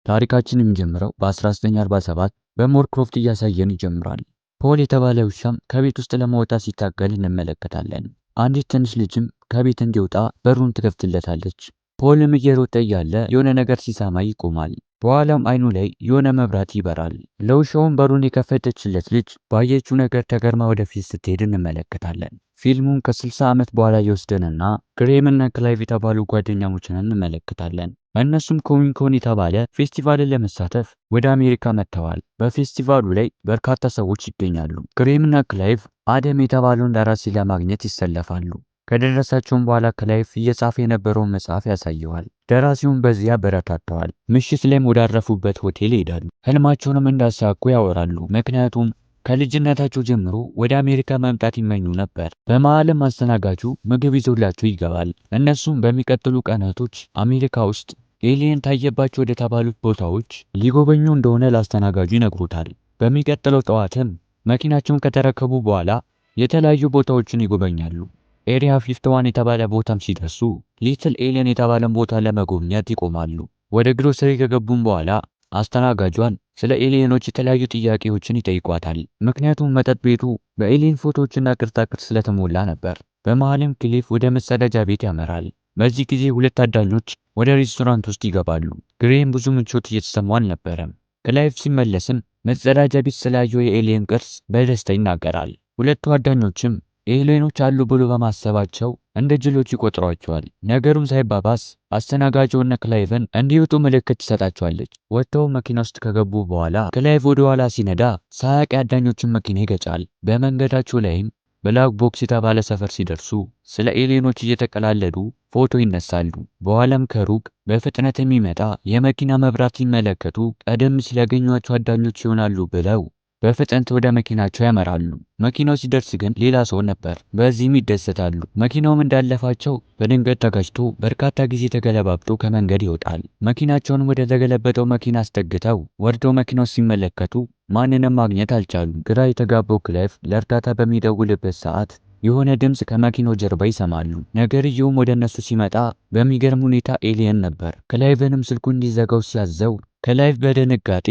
ታሪካችን የሚጀምረው በ1947 በሞርክሮፍት እያሳየን ይጀምራል። ፖል የተባለ ውሻም ከቤት ውስጥ ለመውጣት ሲታገል እንመለከታለን። አንዲት ትንሽ ልጅም ከቤት እንዲወጣ በሩን ትከፍትለታለች። ፖልም እየሮጠ እያለ የሆነ ነገር ሲሰማ ይቆማል። በኋላም አይኑ ላይ የሆነ መብራት ይበራል። ለውሻውም በሩን የከፈተችለት ልጅ ባየችው ነገር ተገርማ ወደፊት ስትሄድ እንመለከታለን። ፊልሙን ከ60 ዓመት በኋላ ይወስደንና ግሬም እና ክላይቭ የተባሉ ጓደኛሞችን እንመለከታለን። እነሱም ኮሚንኮን የተባለ ፌስቲቫልን ለመሳተፍ ወደ አሜሪካ መጥተዋል። በፌስቲቫሉ ላይ በርካታ ሰዎች ይገኛሉ። ግሬም እና ክላይቭ አደም የተባለውን ደራሲ ለማግኘት ይሰለፋሉ። ከደረሳቸውም በኋላ ክላይቭ እየጻፈ የነበረውን መጽሐፍ ያሳየዋል። ደራሲውን በዚህ ያበረታተዋል። ምሽት ላይም ወዳረፉበት ሆቴል ይሄዳሉ። ህልማቸውንም እንዳሳኩ ያወራሉ። ምክንያቱም ከልጅነታቸው ጀምሮ ወደ አሜሪካ መምጣት ይመኙ ነበር። በመሃልም አስተናጋጁ ምግብ ይዞላቸው ይገባል። እነሱም በሚቀጥሉ ቀናቶች አሜሪካ ውስጥ ኤሊየን ታየባቸው ወደ ተባሉት ቦታዎች ሊጎበኙ እንደሆነ ላስተናጋጁ ይነግሩታል። በሚቀጥለው ጠዋትም መኪናቸውን ከተረከቡ በኋላ የተለያዩ ቦታዎችን ይጎበኛሉ። ኤሪያ 51 የተባለ ቦታም ሲደርሱ ሊትል ኤሊየን የተባለን ቦታ ለመጎብኘት ይቆማሉ። ወደ ግሮሰሪ ከገቡም በኋላ አስተናጋጇን ስለ ኤሊየኖች የተለያዩ ጥያቄዎችን ይጠይቋታል። ምክንያቱም መጠጥ ቤቱ በኤሊየን ፎቶዎችና ቅርጻቅርጽ ስለተሞላ ነበር። በመሃልም ክሊፍ ወደ መጸዳጃ ቤት ያመራል። በዚህ ጊዜ ሁለት ታዳኞች ወደ ሬስቶራንት ውስጥ ይገባሉ። ግሬም ብዙ ምቾት እየተሰማው አልነበረም። ክላይቭ ሲመለስም መጸዳጃ ቤት ስላየው የኤሊየን ቅርጽ በደስታ ይናገራል። ሁለቱ ታዳኞችም ኤሊየኖች አሉ ብሎ በማሰባቸው እንደ ጅሎች ይቆጥሯቸዋል። ነገሩም ሳይባባስ አስተናጋጇና ክላይቭን እንዲወጡ ምልክት ትሰጣቸዋለች። ወጥተው መኪና ውስጥ ከገቡ በኋላ ክላይቭ ወደ ኋላ ሲነዳ ሳያቅ የአዳኞችን መኪና ይገጫል። በመንገዳቸው ላይም ብላክ ቦክስ የተባለ ሰፈር ሲደርሱ ስለ ኤሊየኖች እየተቀላለዱ ፎቶ ይነሳሉ። በኋላም ከሩቅ በፍጥነት የሚመጣ የመኪና መብራት ሲመለከቱ ቀደም ሲል ያገኟቸው አዳኞች ይሆናሉ ብለው በፍጥነት ወደ መኪናቸው ያመራሉ። መኪናው ሲደርስ ግን ሌላ ሰው ነበር። በዚህም ይደሰታሉ። መኪናውም እንዳለፋቸው በድንገት ተጋጭቶ በርካታ ጊዜ ተገለባብጦ ከመንገድ ይወጣል። መኪናቸውን ወደ ተገለበጠው መኪና አስጠግተው ወርደው መኪናው ሲመለከቱ ማንንም ማግኘት አልቻሉም። ግራ የተጋባው ክላይቭ ለእርዳታ በሚደውልበት ሰዓት የሆነ ድምጽ ከመኪናው ጀርባ ይሰማሉ። ነገርየውም ወደ እነሱ ሲመጣ በሚገርም ሁኔታ ኤሊየን ነበር። ክላይቭንም ስልኩ እንዲዘጋው ሲያዘው ክላይቭ በድንጋጤ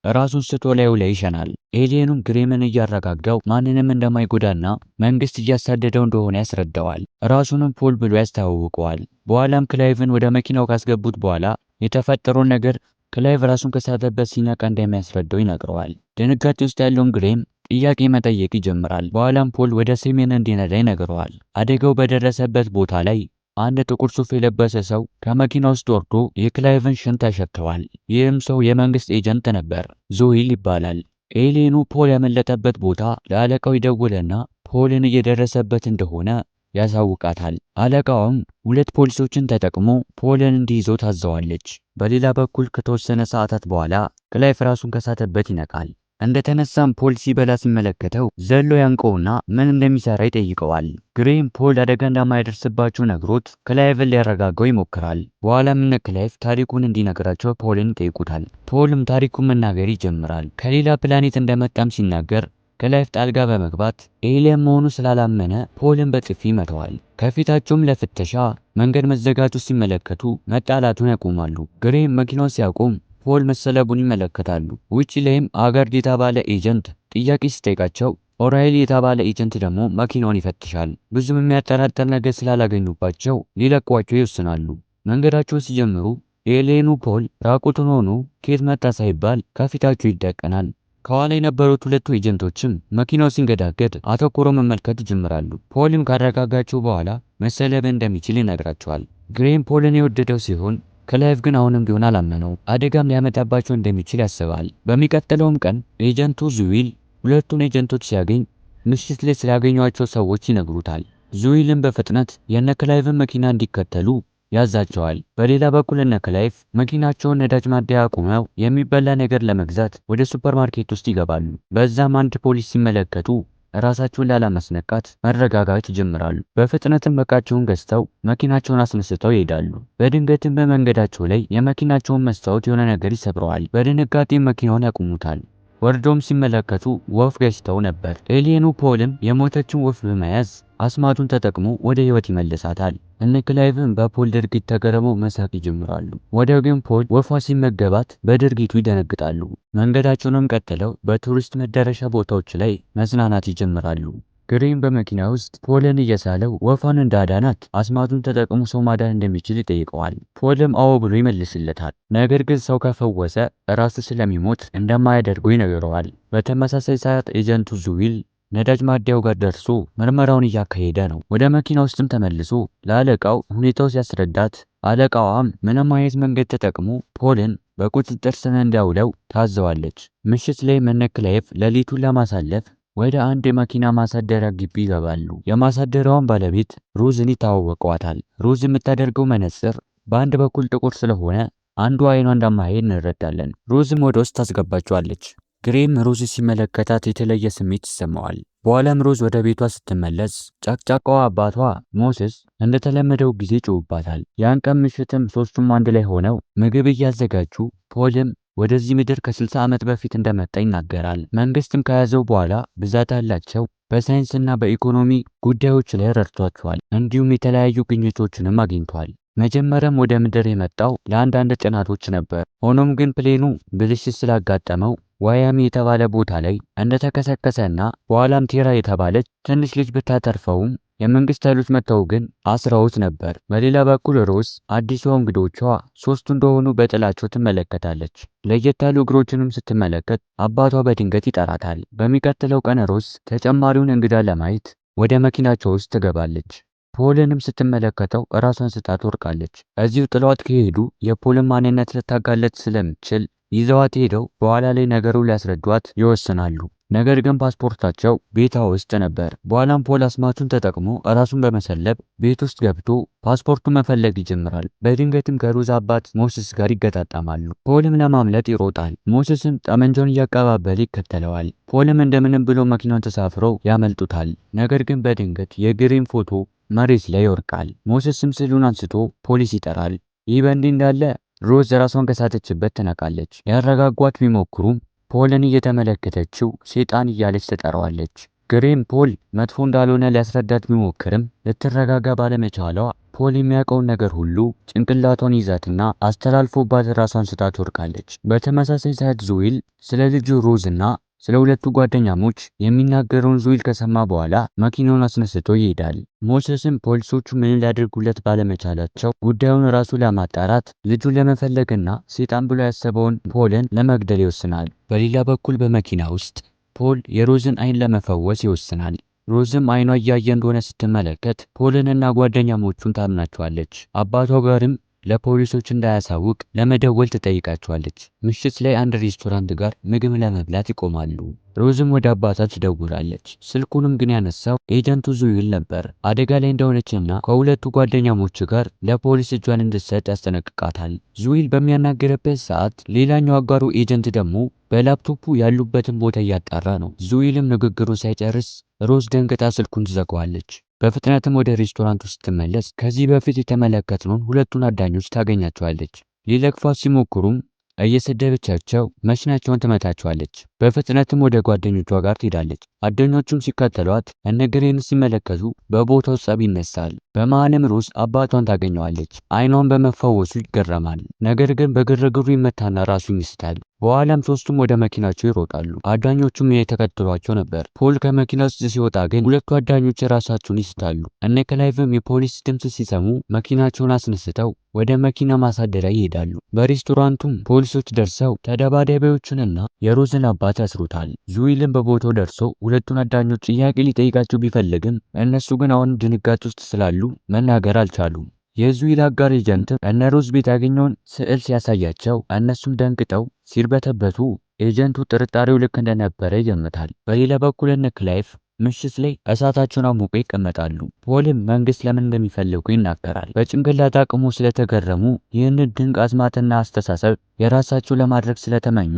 ራሱን ስቶ ላዩ ላይ ይሸናል። ኤሊየኑም ግሬምን እያረጋጋው ማንንም እንደማይጎዳና መንግስት እያሳደደው እንደሆነ ያስረዳዋል። ራሱንም ፖል ብሎ ያስተዋውቀዋል። በኋላም ክላይቭን ወደ መኪናው ካስገቡት በኋላ የተፈጠረውን ነገር ክላይቭ ራሱን ከሳተበት ሲነቃ እንደሚያስረዳው ይነግረዋል። ድንጋጤ ውስጥ ያለውን ግሬም ጥያቄ መጠየቅ ይጀምራል። በኋላም ፖል ወደ ሰሜን እንዲነዳ ይነግረዋል። አደጋው በደረሰበት ቦታ ላይ አንድ ጥቁር ሱፍ የለበሰ ሰው ከመኪና ውስጥ ወርዶ የክላይቭን ሽንት ያሸተዋል። ይህም ሰው የመንግስት ኤጀንት ነበር፣ ዞይል ይባላል። ኤሊየኑ ፖል ያመለጠበት ቦታ ለአለቃው ይደውልና ፖልን እየደረሰበት እንደሆነ ያሳውቃታል። አለቃውም ሁለት ፖሊሶችን ተጠቅሞ ፖልን እንዲይዘው ታዘዋለች። በሌላ በኩል ከተወሰነ ሰዓታት በኋላ ክላይቭ ራሱን ከሳተበት ይነቃል። እንደተነሳም ፖል ሲበላ ሲመለከተው ዘሎ ያንቀውና ምን እንደሚሰራ ይጠይቀዋል። ግሬም ፖል አደጋ እንደማይደርስባቸው ነግሮት ክላይቭን ሊያረጋጋው ይሞክራል። በኋላም እነ ክላይቭ ታሪኩን እንዲነግራቸው ፖልን ይጠይቁታል። ፖልም ታሪኩን መናገር ይጀምራል። ከሌላ ፕላኔት እንደመጣም ሲናገር ክላይቭ ጣልጋ በመግባት ኤሊየን መሆኑ ስላላመነ ፖልን በጥፊ ይመታዋል። ከፊታቸውም ለፍተሻ መንገድ መዘጋቱ ሲመለከቱ መጣላቱን ያቆማሉ። ግሬም መኪናውን ሲያቆም ፖል መሰለቡን ይመለከታሉ። ውጪ ላይም አጋርድ የተባለ ኤጀንት ጥያቄ ሲጠይቃቸው ኦራይሊ የተባለ ኤጀንት ደግሞ መኪናውን ይፈትሻል። ብዙም የሚያጠራጥር ነገር ስላላገኙባቸው ሊለቋቸው ይወስናሉ። መንገዳቸውን ሲጀምሩ ኤሊየኑ ፖል ራቁቱን ሆኖ ከየት መጣ ሳይባል ከፊታቸው ይደቀናል። ከኋላ የነበሩት ሁለቱ ኤጀንቶችም መኪናው ሲንገዳገድ አተኩሮ መመልከት ይጀምራሉ። ፖልም ካረጋጋቸው በኋላ መሰለብ እንደሚችል ይነግራቸዋል። ግሬም ፖልን የወደደው ሲሆን ክላይቭ ግን አሁንም ቢሆን አላመነው። አደጋም ሊያመጣባቸው እንደሚችል ያስባል። በሚቀጥለውም ቀን ኤጀንቱ ዙዊል ሁለቱን ኤጀንቶች ሲያገኝ ምሽት ላይ ስላገኟቸው ሰዎች ይነግሩታል። ዙዊልም በፍጥነት የነ ክላይቭን መኪና እንዲከተሉ ያዛቸዋል። በሌላ በኩል እነ ክላይቭ መኪናቸውን ነዳጅ ማደያ አቁመው የሚበላ ነገር ለመግዛት ወደ ሱፐርማርኬት ውስጥ ይገባሉ። በዛም አንድ ፖሊስ ሲመለከቱ ራሳቸውን ላለማስነቃት መረጋጋት ይጀምራሉ። በፍጥነትም እቃቸውን ገዝተው መኪናቸውን አስነስተው ይሄዳሉ። በድንገትም በመንገዳቸው ላይ የመኪናቸውን መስታወት የሆነ ነገር ይሰብረዋል። በድንጋጤ መኪናውን ያቆሙታል። ወርዶም ሲመለከቱ ወፍ ገዝተው ነበር። ኤሊየኑ ፖልም የሞተችን ወፍ በመያዝ አስማቱን ተጠቅሞ ወደ ህይወት ይመልሳታል። እነ ክላይቭም በፖል ድርጊት ተገርመው መሳቅ ይጀምራሉ። ወዲያው ግን ፖል ወፏ ሲመገባት በድርጊቱ ይደነግጣሉ። መንገዳቸውንም ቀጥለው በቱሪስት መዳረሻ ቦታዎች ላይ መዝናናት ይጀምራሉ። ግሬም በመኪና ውስጥ ፖልን እየሳለው ወፏን እንዳዳናት አስማቱን ተጠቅሞ ሰው ማዳን እንደሚችል ይጠይቀዋል። ፖልም አዎ ብሎ ይመልስለታል። ነገር ግን ሰው ከፈወሰ ራሱ ስለሚሞት እንደማያደርገው ይነግረዋል። በተመሳሳይ ሰዓት ኤጀንቱ ዙዊል ነዳጅ ማደያው ጋር ደርሶ ምርመራውን እያካሄደ ነው። ወደ መኪና ውስጥም ተመልሶ ለአለቃው ሁኔታው ሲያስረዳት አለቃዋም ምንም አይነት መንገድ ተጠቅሞ ፖልን በቁጥጥር ስር እንዲያውለው ታዘዋለች። ምሽት ላይ እነ ክላይቭ ሌሊቱን ለማሳለፍ ወደ አንድ የመኪና ማሳደሪያ ግቢ ይገባሉ። የማሳደሪያዋን ባለቤት ሮዝን ይተዋወቋታል። ሮዝ የምታደርገው መነጽር በአንድ በኩል ጥቁር ስለሆነ አንዱ አይኗ እንደማይሄድ እንረዳለን። ሮዝም ወደ ውስጥ ታስገባቸዋለች። ግሬም ሮዝ ሲመለከታት የተለየ ስሜት ይሰማዋል። በኋላም ሮዝ ወደ ቤቷ ስትመለስ ጫቅጫቃዋ አባቷ ሞስስ እንደተለመደው ጊዜ ጮውባታል። ያን ቀን ምሽትም ሶስቱም አንድ ላይ ሆነው ምግብ እያዘጋጁ ፖልም ወደዚህ ምድር ከ60 ዓመት በፊት እንደመጣ ይናገራል። መንግስትም ከያዘው በኋላ ብዛት ያላቸው በሳይንስና በኢኮኖሚ ጉዳዮች ላይ ረድቷቸዋል። እንዲሁም የተለያዩ ግኝቶችንም አግኝቷል። መጀመሪያም ወደ ምድር የመጣው ለአንዳንድ ጥናቶች ነበር። ሆኖም ግን ፕሌኑ ብልሽት ስላጋጠመው ዋያሚ የተባለ ቦታ ላይ እንደተከሰከሰና በኋላም ቴራ የተባለች ትንሽ ልጅ ብታተርፈውም የመንግስት ኃይሎች መጥተው ግን አስረውት ነበር። በሌላ በኩል ሮዝ አዲሷ እንግዶቿ ሶስቱ እንደሆኑ በጥላቸው ትመለከታለች። ለየት ያሉ እግሮችንም ስትመለከት አባቷ በድንገት ይጠራታል። በሚቀጥለው ቀን ሮዝ ተጨማሪውን እንግዳ ለማየት ወደ መኪናቸው ውስጥ ትገባለች። ፖልንም ስትመለከተው ራሷን ስታ ትወድቃለች። እዚሁ ጥሏት ከሄዱ የፖልን ማንነት ልታጋለጥ ስለምትችል ይዘዋት ሄደው በኋላ ላይ ነገሩን ሊያስረዷት ይወስናሉ። ነገር ግን ፓስፖርታቸው ቤቷ ውስጥ ነበር። በኋላም ፖል አስማቱን ተጠቅሞ ራሱን በመሰለብ ቤት ውስጥ ገብቶ ፓስፖርቱን መፈለግ ይጀምራል። በድንገትም ከሮዝ አባት ሞስስ ጋር ይገጣጠማሉ። ፖልም ለማምለጥ ይሮጣል። ሞስስም ጠመንጃውን እያቀባበለ ይከተለዋል። ፖልም እንደምንም ብሎ መኪናውን ተሳፍረው ያመልጡታል። ነገር ግን በድንገት የግሬም ፎቶ መሬት ላይ ይወርቃል። ሞስስም ስዕሉን አንስቶ ፖሊስ ይጠራል። ይህ በእንዲህ እንዳለ ሮዝ ራሷን ከሳተችበት ትነቃለች። ያረጋጓት ቢሞክሩም ፖልን እየተመለከተችው ሴጣን እያለች ትጠራዋለች። ግሬም ፖል መጥፎ እንዳልሆነ ሊያስረዳት ቢሞክርም ልትረጋጋ ባለመቻሏ ፖል የሚያውቀውን ነገር ሁሉ ጭንቅላቷን ይዛትና አስተላልፎባት ራሷን ስታ ትወድቃለች። በተመሳሳይ ሰዓት ዙዊል ስለ ልጁ ሮዝና ስለ ሁለቱ ጓደኛሞች የሚናገረውን ዙዊል ከሰማ በኋላ መኪናውን አስነስቶ ይሄዳል። ሞስስም ፖሊሶቹ ምን ሊያደርጉለት ባለመቻላቸው ጉዳዩን ራሱ ለማጣራት ልጁን ለመፈለግና ሴጣን ብሎ ያሰበውን ፖልን ለመግደል ይወስናል። በሌላ በኩል በመኪና ውስጥ ፖል የሮዝን አይን ለመፈወስ ይወስናል። ሮዝም አይኗ እያየ እንደሆነ ስትመለከት ፖልንና ጓደኛሞቹን ታምናቸዋለች። አባቷ ጋርም ለፖሊሶች እንዳያሳውቅ ለመደወል ትጠይቃቸዋለች። ምሽት ላይ አንድ ሬስቶራንት ጋር ምግብ ለመብላት ይቆማሉ። ሮዝም ወደ አባቷ ትደውላለች። ስልኩንም ግን ያነሳው ኤጀንቱ ዙዊል ነበር። አደጋ ላይ እንደሆነችና ከሁለቱ ጓደኛሞች ጋር ለፖሊስ እጇን እንድትሰጥ ያስጠነቅቃታል። ዙዊል በሚያናገርበት ሰዓት ሌላኛው አጋሩ ኤጀንት ደግሞ በላፕቶፑ ያሉበትን ቦታ እያጣራ ነው። ዙዊልም ንግግሩን ሳይጨርስ ሮዝ ደንግጣ ስልኩን ትዘጋዋለች። በፍጥነትም ወደ ሬስቶራንቱ ስትመለስ ከዚህ በፊት የተመለከትነውን ሁለቱን አዳኞች ታገኛቸዋለች። ሊለክፏት ሲሞክሩም እየሰደበቻቸው መኪናቸውን ትመታቸዋለች። በፍጥነትም ወደ ጓደኞቿ ጋር ትሄዳለች። አዳኞቹም ሲከተሏት እነ ግሬን ሲመለከቱ በቦታው ጸብ ይነሳል። በመሃልም ሮዝ አባቷን ታገኘዋለች። አይኗን በመፈወሱ ይገረማል። ነገር ግን በግርግሩ ይመታና ራሱን ይስታል። በኋላም ሶስቱም ወደ መኪናቸው ይሮጣሉ። አዳኞቹም የተከተሏቸው ነበር። ፖል ከመኪና ውስጥ ሲወጣ ግን ሁለቱ አዳኞች ራሳቸውን ይስታሉ። እነ ክላይቭም የፖሊስ ድምፅ ሲሰሙ መኪናቸውን አስነስተው ወደ መኪና ማሳደሪያ ይሄዳሉ። በሬስቶራንቱም ፖሊሶች ደርሰው ተደባዳቢዎቹንና የሮዝን አባት ያስሩታል። ዙዊልም በቦታው ደርሶ ሁለቱን አዳኞች ጥያቄ ሊጠይቃቸው ቢፈልግም እነሱ ግን አሁን ድንጋጤ ውስጥ ስላሉ መናገር አልቻሉም። የዙዊል አጋር ኤጀንት እነ ሮዝ ቤት ያገኘውን ስዕል ሲያሳያቸው እነሱም ደንግጠው ሲርበተበቱ ኤጀንቱ ጥርጣሬው ልክ እንደነበረ ይገምታል። በሌላ በኩል እነ ክላይቭ ምሽት ላይ እሳታቸውን አሙቆ ይቀመጣሉ። ፖልም መንግስት ለምን እንደሚፈልጉ ይናገራል። በጭንቅላት አቅሙ ስለተገረሙ ይህንን ድንቅ አስማትና አስተሳሰብ የራሳቸው ለማድረግ ስለተመኙ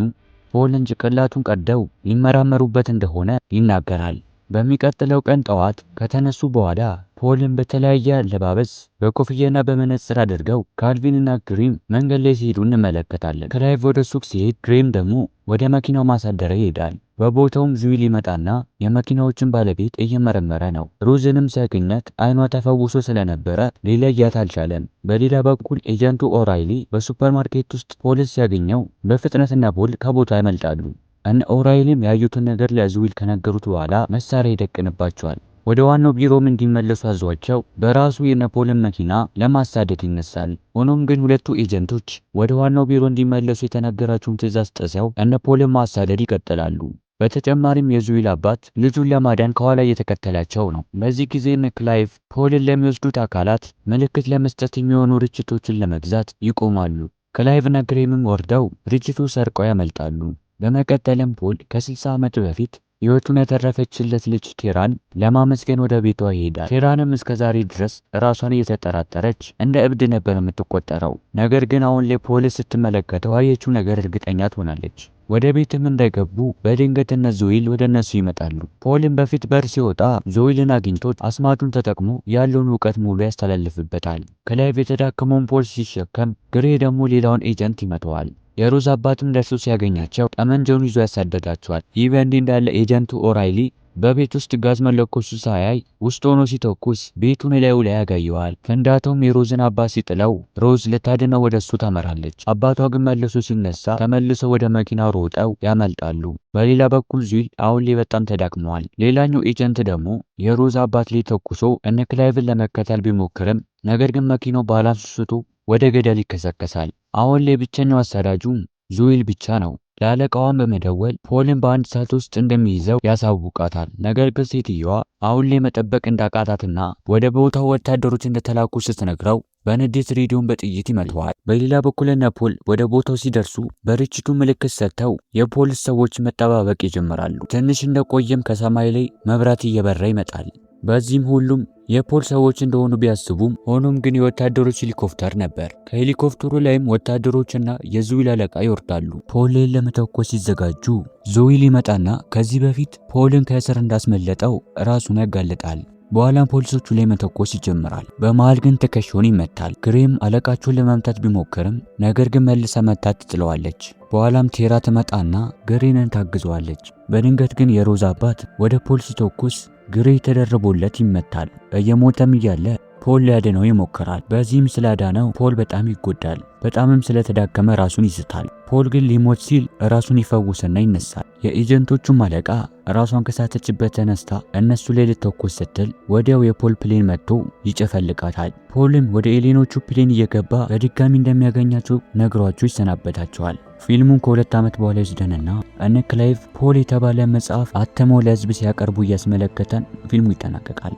ፖልን ጭንቅላቱን ቀደው ሊመራመሩበት እንደሆነ ይናገራል። በሚቀጥለው ቀን ጠዋት ከተነሱ በኋላ ፖልን በተለያየ አለባበስ በኮፍያና በመነጽር አድርገው ካልቪንና ግሪም መንገድ ላይ ሲሄዱ እንመለከታለን። ክላይቭ ወደ ሱቅ ሲሄድ ግሪም ደግሞ ወደ መኪናው ማሳደሪያ ይሄዳል። በቦታውም ዙዊል ይመጣና የመኪናዎችን ባለቤት እየመረመረ ነው። ሮዝንም ሲያገኛት አይኗ ተፈውሶ ስለነበረ ሊለያት አልቻለም። በሌላ በኩል ኤጀንቱ ኦራይሊ በሱፐርማርኬት ውስጥ ፖሊስ ሲያገኘው በፍጥነትና ፖል ከቦታ ያመልጣሉ። እነ ኦራይሊም ያዩትን ነገር ለዙዊል ከነገሩት በኋላ መሳሪያ ይደቅንባቸዋል። ወደ ዋናው ቢሮም እንዲመለሱ አዟቸው በራሱ የነፖልን መኪና ለማሳደድ ይነሳል። ሆኖም ግን ሁለቱ ኤጀንቶች ወደ ዋናው ቢሮ እንዲመለሱ የተነገራቸውን ትዕዛዝ ጥሰው እነፖልን ማሳደድ ይቀጥላሉ። በተጨማሪም የዙዊል አባት ልጁን ለማዳን ከኋላ እየተከተላቸው ነው። በዚህ ጊዜ ክላይቭ ፖልን ለሚወስዱት አካላት ምልክት ለመስጠት የሚሆኑ ርችቶችን ለመግዛት ይቆማሉ። ክላይቭና ግሬምም ወርደው ርችቱ ሰርቀው ያመልጣሉ። በመቀጠልም ፖል ከ60 ዓመት በፊት ሕይወቱን ያተረፈችለት ልጅ ቴራን ለማመስገን ወደ ቤቷ ይሄዳል። ቴራንም እስከዛሬ ድረስ ራሷን እየተጠራጠረች እንደ እብድ ነበር የምትቆጠረው። ነገር ግን አሁን ላይ ፖሊስ ስትመለከተው ያየችው ነገር እርግጠኛ ትሆናለች። ወደ ቤትም እንደገቡ በድንገት እነ ዞይል ወደ እነሱ ይመጣሉ። ፖልም በፊት በር ሲወጣ ዞይልን አግኝቶት አስማቱን ተጠቅሞ ያለውን እውቀት ሙሉ ያስተላልፍበታል። ክላይቭ የተዳከመውን ፖል ሲሸከም ግሬ ደግሞ ሌላውን ኤጀንት ይመተዋል። የሮዝ አባትም ደርሶ ሲያገኛቸው ጠመንጃውን ይዞ ያሳደዳቸዋል። ይህ በእንዲህ እንዳለ ኤጀንቱ ኦራይሊ በቤት ውስጥ ጋዝ መለኮሱ ሳያይ ውስጥ ሆኖ ሲተኩስ ቤቱን ላዩ ላይ ያጋየዋል። ፍንዳታውም የሮዝን አባት ሲጥለው ሮዝ ልታድነው ወደ እሱ ታመራለች። አባቷ ግን መልሶ ሲነሳ ተመልሰው ወደ መኪናው ሮጠው ያመልጣሉ። በሌላ በኩል ዙዊል አሁን ላይ በጣም ተዳክመዋል። ሌላኛው ኤጀንት ደግሞ የሮዝ አባት ላይ ተኩሶ እነ ክላይቭን ለመከተል ቢሞክርም ነገር ግን መኪናው ባላንስ ስቶ ወደ ገደል ይከሰከሳል። አሁን ላይ ብቸኛው አሳዳጁ ዙዊል ብቻ ነው። ለአለቃዋን በመደወል ፖልን በአንድ ሰዓት ውስጥ እንደሚይዘው ያሳውቃታል። ነገር ግን ሴትየዋ አሁን ላይ መጠበቅ እንዳቃታትና ወደ ቦታው ወታደሮች እንደተላኩ ስትነግረው በንዴት ሬዲዮን በጥይት ይመታዋል። በሌላ በኩል እነ ፖል ወደ ቦታው ሲደርሱ በርችቱ ምልክት ሰጥተው የፖሊስ ሰዎች መጠባበቅ ይጀምራሉ። ትንሽ እንደቆየም ከሰማይ ላይ መብራት እየበራ ይመጣል። በዚህም ሁሉም የፖል ሰዎች እንደሆኑ ቢያስቡም ሆኖም ግን የወታደሮች ሄሊኮፕተር ነበር። ከሄሊኮፕተሩ ላይም ወታደሮችና የዙዊል አለቃ ይወርዳሉ። ፖልን ለመተኮስ ሲዘጋጁ ዞዊል ይመጣና ከዚህ በፊት ፖልን ከእስር እንዳስመለጠው ራሱን ያጋልጣል። በኋላም ፖሊሶቹ ላይ መተኮስ ይጀምራል። በመሃል ግን ትከሻውን ይመታል። ግሬም አለቃቸውን ለመምታት ቢሞክርም ነገር ግን መልሳ መታት ትጥለዋለች። በኋላም ቴራ ትመጣና ግሬንን ታግዘዋለች። በድንገት ግን የሮዝ አባት ወደ ፖል ሲተኩስ ግሬ ተደርቦለት ይመታል። እየሞተም እያለ ፖል ሊያድነው ይሞክራል። በዚህም ስላዳነው ፖል በጣም ይጎዳል። በጣምም ስለተዳከመ ራሱን ይስታል። ፖል ግን ሊሞት ሲል ራሱን ይፈውስና ይነሳል። የኤጀንቶቹም አለቃ ራሷን ከሳተችበት ተነስታ እነሱ ላይ ልተኮስ ስትል ወዲያው የፖል ፕሌን መጥቶ ይጨፈልቃታል። ፖልም ወደ ኤሊኖቹ ፕሌን እየገባ በድጋሚ እንደሚያገኛቸው ነግሯቸው ይሰናበታቸዋል። ፊልሙን ከ2 ዓመት በኋላ ይወስደንና እነ ክላይቭ ፖል የተባለ መጽሐፍ አተመው ለህዝብ ሲያቀርቡ እያስመለከተን ፊልሙ ይጠናቀቃል።